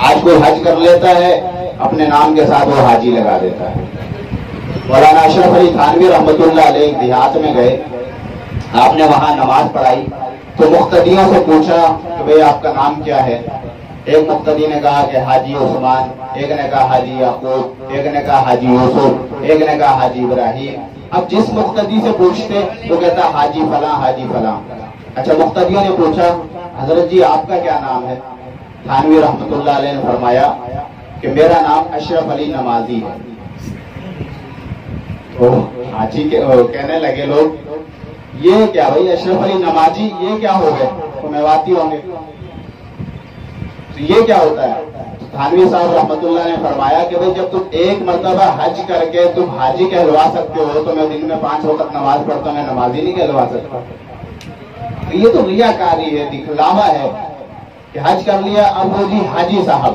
آج کوئی حج کر لیتا ہے اپنے نام کے ساتھ وہ حاجی لگا دیتا ہے۔ مولانا اشرف علی تھانوی رحمۃ اللہ علیہ ایک دیہات میں گئے، آپ نے وہاں نماز پڑھائی تو مقتدیوں سے پوچھا کہ بھئی آپ کا نام کیا ہے؟ ایک مقتدی نے کہا کہ حاجی عثمان، ایک نے کہا حاجی یعقوب، ایک نے کہا حاجی یوسف، ایک نے کہا حاجی ابراہیم۔ اب جس مقتدی سے پوچھتے وہ کہتا حاجی فلاں حاجی فلاں۔ اچھا مقتدیوں نے پوچھا حضرت جی آپ کا کیا نام ہے؟ تھانوی رحمۃ اللہ علیہ نے فرمایا کہ میرا نام اشرف علی نمازی ہے۔ تو حاجی کہنے لگے لوگ یہ کیا بھائی اشرف علی نمازی یہ کیا ہو گئے؟ تو میواتی ہوں گے، تو یہ کیا ہوتا ہے؟ تھانوی صاحب رحمۃ اللہ نے فرمایا کہ بھئی جب تم ایک مرتبہ حج کر کے تم حاجی کہلوا سکتے ہو تو میں دن میں 5 وقت نماز پڑھتا ہوں، میں نمازی نہیں کہلوا سکتا۔ تو یہ تو ریاکاری ہے، دکھلاوا ہے کہ حج کر لیا اب وہ جی حاجی صاحب۔